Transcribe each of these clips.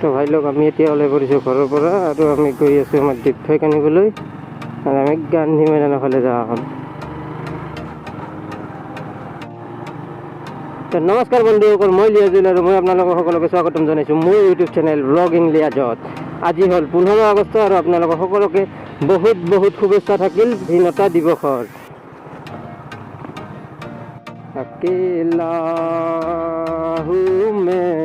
তো ভাই লোক আমি এতিয়া ওলাই পৰিছোঁ ঘৰৰ পৰা আৰু আমি গৈ আছোঁ আমাৰ দীপ ভাইক আনিবলৈ আৰু আমি গান্ধী মৈদানৰ ফালে যাম। নমস্কাৰ বন্ধুসকল, মই লিয়াজুল আৰু মই আপোনালোকক সকলোকে স্বাগতম জনাইছোঁ মোৰ ইউটিউব চেনেল ব্লগিং লিয়াজত। আজি হ'ল 15 আগষ্ট আৰু আপোনালোকক সকলোকে বহুত বহুত শুভেচ্ছা থাকিল স্বাধীনতা দিৱসৰ। अकेला हूँ मैं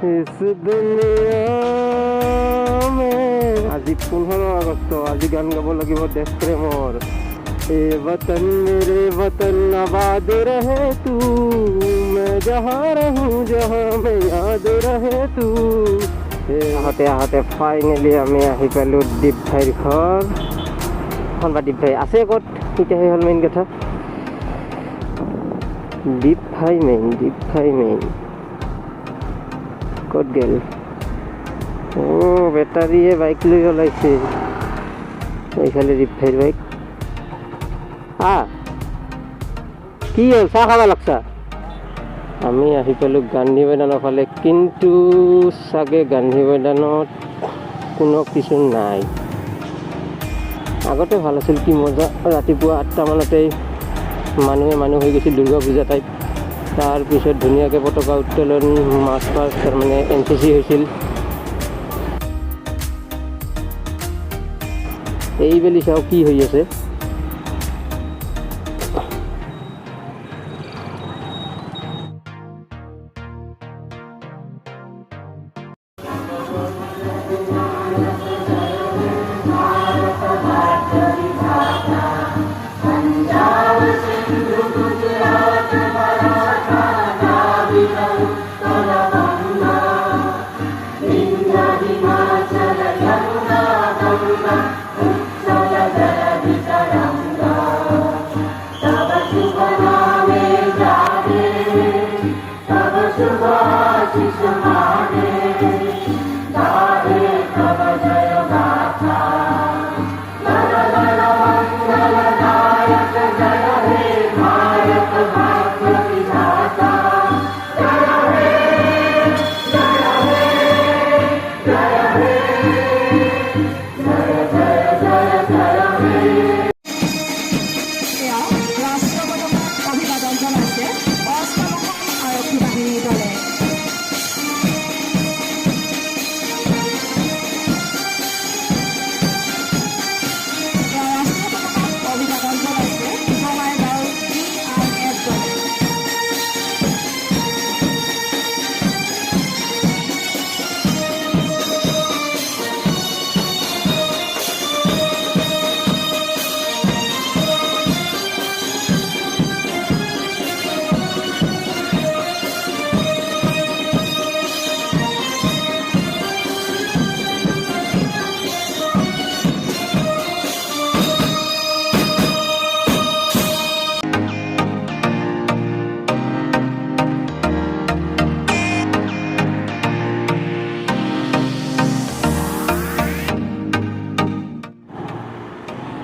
इस दुनिया में। আজি 15 আগষ্ট, আজি গান গাব লাগিব দেশ প্ৰেমৰ। ए वतन मेरे वतन आबाद रहे तू, मैं जहाँ रहूँ जहाँ मैं याद रहे तू। আহোঁতে আহোঁতে ফাইনেলি আমি আহি পালোঁ দীপ ভাইৰ ঘৰ। এখন বা দীপ ভাই আছে ক'ত, এতিয়াহে হ'ল মেইন কথা। দীপ ভাই মেইন ক'ত গেল? বেটাৰীয়ে বাইক লৈ ওলাইছে। এইফালে দীপ ভাইৰ বাইক। কি হ'ল, চাহ খাব লাগছা? আমি আহি পালোঁ গান্ধী মৈদানৰ ফালে, কিন্তু চাগে গান্ধী মৈদানত কোনো কিছু নাই। আগতে ভাল আছিল, কি মজা, ৰাতিপুৱা 8টা মানতেই মানুহ হৈ গৈছিল দুৰ্গা পূজা টাইপ। তাৰপিছত ধুনীয়াকৈ পতাকা উত্তোলন, মাৰ্চ পাষ্ট, তাৰমানে NCC হৈছিল। এইবেলি চাওঁ কি হৈ আছে।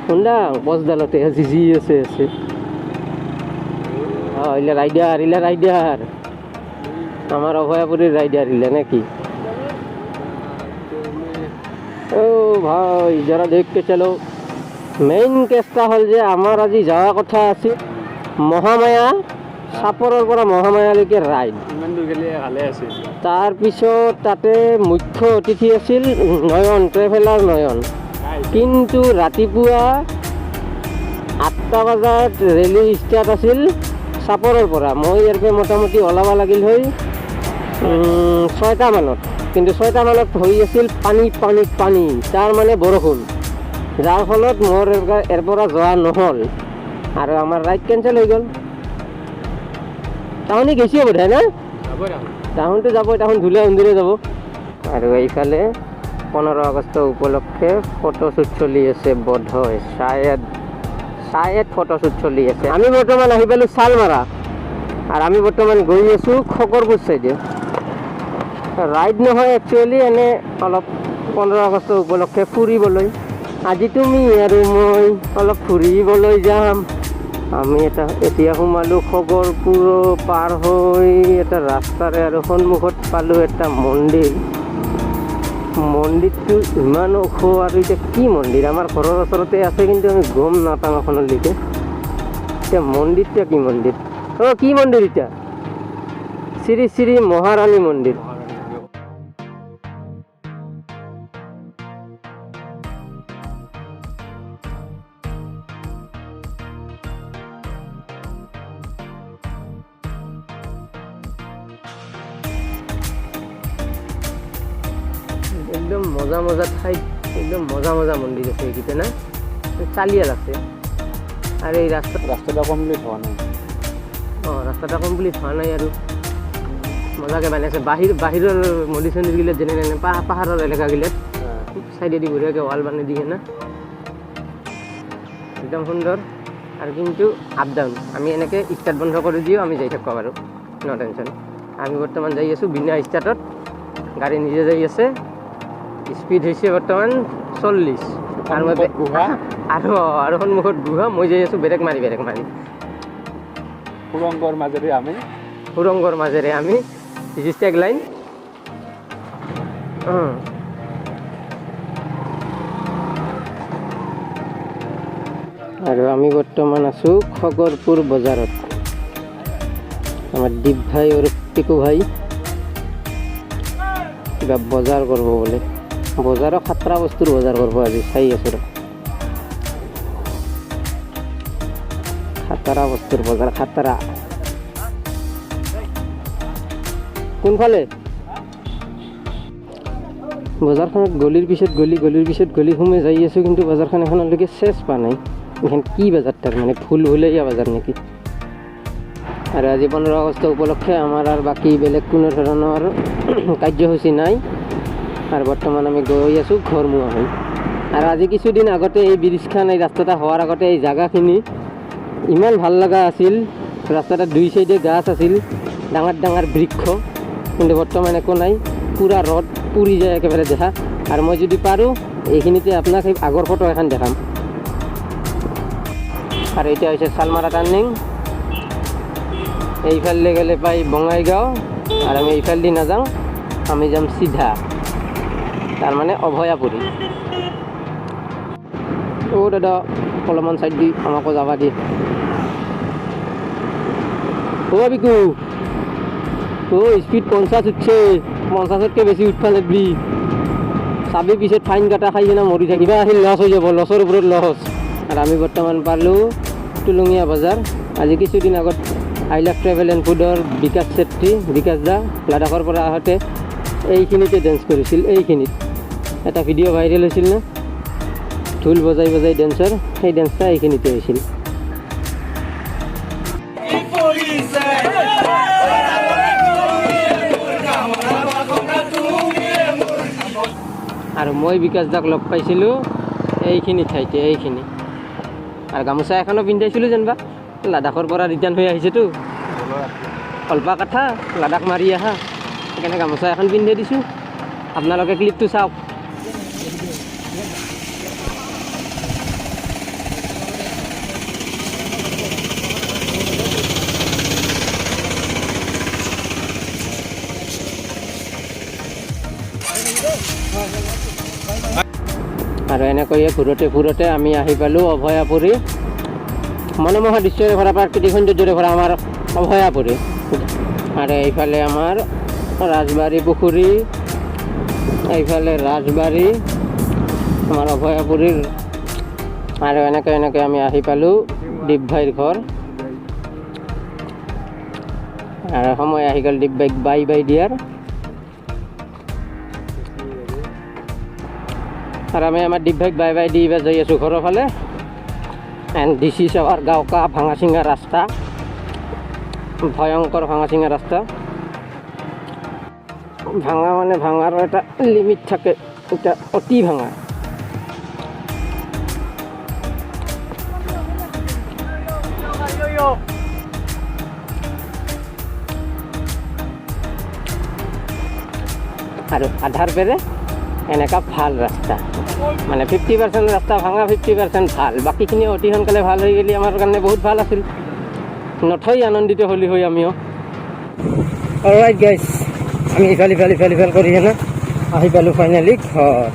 শুনলা বছডালতে জিজি আছে। ইলা রাইডার আমার অভয়াপুরীর রাইডার ইলা নাকি? ও ভাই যারা দেখতে চলো। মেইন কেসটা হল যে আমার আজি যাওয়া কথা আছিল মহামায়া, সাপৰৰ পৰা মহামায়ালৈকে ৰাইড। তাৰপিছত তাতে মুখ্য অতিথি আছিল নয়ন, ট্ৰেভেলাৰ নয়ন। কিন্তু ৰাতিপুৱা 8টা বজাত ৰেলী ষ্টাৰ্ট আছিল চাপৰৰ পৰা। মই ইয়াৰ পৰা মোটামুটি ওলাব লাগিল হৈ 6টা মানত, কিন্তু 6টা মানত হৈ আছিল পানী, তাৰ মানে বৰষুণ, যাৰ ফলত মোৰ ইয়াৰ পৰা যোৱা নহ'ল আৰু আমাৰ ৰাইড কেঞ্চেল হৈ গ'ল। তাহোঁনি গেছি বোধ হয় না? তাহোঁনটো যাব, তাহোঁন ধুলে অন্ধুৰে যাব। আৰু এইফালে 15 আগষ্ট উপলক্ষে ফটোশ্বুট চলি আছে বোধ হয়, শায়দ ফটোশ্বুট চলি আছে। আমি বৰ্তমান আহি পালোঁ শালমাৰা আৰু আমি বৰ্তমান গৈ আছোঁ খকৰপুৰ চাইডে। ৰাইড নহয় একচুৱেলি, এনে অলপ 15 আগষ্ট উপলক্ষে ফুৰিবলৈ। আজি তুমি আৰু মই অলপ ফুৰিবলৈ যাম। আমি এতিয়া সোমালোঁ খগৰপুৰ পাৰ হৈ এটা ৰাস্তাৰে আৰু সন্মুখত পালোঁ এটা মন্দিৰ। মন্দিৰটো ইমান ওখ আৰু এতিয়া কি মন্দিৰ, আমাৰ ঘৰৰ ওচৰতে আছে কিন্তু আমি গম নাপাওঁ এখনলৈকে। এতিয়া মন্দিৰটা কি মন্দিৰ? কি মন্দিৰ এতিয়া? শ্ৰী শ্ৰী মহাৰাণী মন্দিৰ। একদম মজা মজা ঠাইত একদম মজা মজা মন্দিৰ আছে এইকেইটা না, চালিয়াল আছে। আৰু এই ৰাস্তাটা কমপ্লিট হোৱা নাই। ৰাস্তাটা কমপ্লিট হোৱা নাই আৰু মজাকৈ বনাইছে। বাহিৰৰ মন্দিৰ চন্দিৰগিলাত যেনে পাহাৰৰ এলেকাগিলাত চাইডেদি বঢ়িয়াকৈ ৱাল বানাই দিয়ে না, একদম সুন্দৰ। আৰু কিন্তু আপ ডাউন, আমি এনেকৈ ষ্টাৰ্ট বন্ধ কৰি দিওঁ, আমি যাই থাকিব পাৰোঁ, ন টেনশ্যন। আমি বৰ্তমান যাই আছোঁ বিনা ষ্টাৰ্টত, গাড়ী নিজে যাই আছে। স্পীড হৈছে বৰ্তমান 40 আৰু আৰু সন্মুখত গুহা, মই যাই আছোঁ বেৰেক মাৰি সুৰংগৰ মাজেৰে আমি টেগ লাইন। আৰু আমি বৰ্তমান আছোঁ খগৰপুৰ বজাৰত। আমাৰ দীপ ভাই আৰু পিকু ভাই কিবা বজাৰ কৰিব বোলে, বজাৰৰ খাতৰা বস্তুৰ বজাৰ কৰিব আজি, চাই আছোঁ। খাতৰা বস্তুৰ বজাৰ, খাতৰা কোনফালে? বজাৰখনত গলিৰ পিছত গলি সোমাই যাই আছোঁ, কিন্তু বজাৰখন এখনলৈকে চেচ পোৱা নাই। এইখন কি বজাৰ তাৰমানে, ভুলভুলীয়া বজাৰ নেকি? আৰু আজি 15 আগষ্ট উপলক্ষে আমাৰ আৰু বাকী বেলেগ কোনো ধৰণৰ কাৰ্যসূচী নাই। আৰু বৰ্তমান আমি গৈ আছোঁ ঘৰমুৱা হৈ। আৰু আজি কিছুদিন আগতে এই ব্ৰিজখন, এই ৰাস্তাটা হোৱাৰ আগতে এই জাগাখিনি ইমান ভাল লগা আছিল। ৰাস্তাটাৰ দুই চাইডে গাছ আছিল, ডাঙৰ ডাঙৰ বৃক্ষ, কিন্তু বৰ্তমান একো নাই, পূৰা ৰ'দ পুৰি যায় একেবাৰে দেখা। আৰু মই যদি পাৰোঁ এইখিনিতে আপোনাক সেই আগৰ ফটো এখন দেখাম। আৰু এতিয়া হৈছে চালমাৰা টাৰ্ণিং। এইফালে গ'লে পাই বঙাইগাঁও, আৰু আমি এইফালেদি নাযাওঁ, আমি যাম চিধা, তাৰমানে অভয়াপুৰী। দাদা অলপমান চাইড দি আমাকো যাবা দি। বিকু স্পীড 50 উঠছে, 50তকৈ বেছি উঠবা লাগবি, চাবি পিছত ফাইন কাটা খাই কিনে মৰি থাকিবা, আহি লছ হৈ যাব, লছৰ ওপৰত লছ। আৰু আমি বৰ্তমান পালোঁ টুলুঙীয়া বজাৰ। আজি কিছুদিন আগত আই লাভ ট্ৰেভেল এণ্ড ফুডৰ বিকাশ দা লাডাখৰ পৰা আহোঁতে এইখিনিতে ডেন্স কৰিছিল। এইখিনিত এটা ভিডিঅ' ভাইৰেল হৈছিল না, ঢোল বজাই ডেন্সৰ, সেই ডেন্সটা এইখিনিতে হৈছিল। আৰু মই বিকাশ দাক লগ পাইছিলোঁ এইখিনি ঠাইতে, এইখিনি। আৰু গামোচা এখনো পিন্ধাইছিলোঁ যেনিবা, লাডাখৰ পৰা ৰিটাৰ্ণ হৈ আহিছেতো, কল্পা কাঠা লাডাখ মাৰি আহা, সেইকাৰণে গামোচা এখন পিন্ধাই দিছোঁ। আপোনালোকে ক্লিপটো চাওক। আৰু এনেকৈয়ে ঘূৰোতে আমি আহি পালোঁ অভয়াপুৰী। মনোমোহা দৃশ্যৰে ভৰা, প্ৰাকৃতিক সৌন্দৰ্যৰে ভৰা আমাৰ অভয়াপুৰী। আৰু এইফালে আমাৰ ৰাজবাৰী পুখুৰী, এইফালে ৰাজবাৰী, আমাৰ অভয়াপুৰীৰ। আৰু এনেকৈ আমি আহি পালোঁ দীপ ভাইৰ ঘৰ। আৰু সময় আহি গ'ল দীপ ভাইক বাই দিয়াৰ। আৰু আমি আমাৰ দীপ ভাইক বাই দি যাই আছোঁ ঘৰৰ ফালে। এণ্ড দিছ ইজ আৱাৰ গাঁওকা ভাঙা চিঙা ৰাস্তা, ভয়ংকৰ ভাঙা চিঙা ৰাস্তা। ভাঙা মানে ভাঙাৰ এটা লিমিট থাকে, এটা অতি ভাঙা। আৰু আধাৰ পেৰে এনেকুৱা ভাল ৰাস্তা মানে 50% ৰাস্তা ভাঙা 50% ভাল বাকীখিনি অতি সোনকালে ভাল হৈ গ'লে আমাৰ কাৰণে বহুত ভাল আছিল নথৈ আনন্দিত হ'লি হৈ আমিও অলৰাইট গাইজ আমি ইফাল কৰি না আহি পালোঁ ফাইনেলি ঘৰ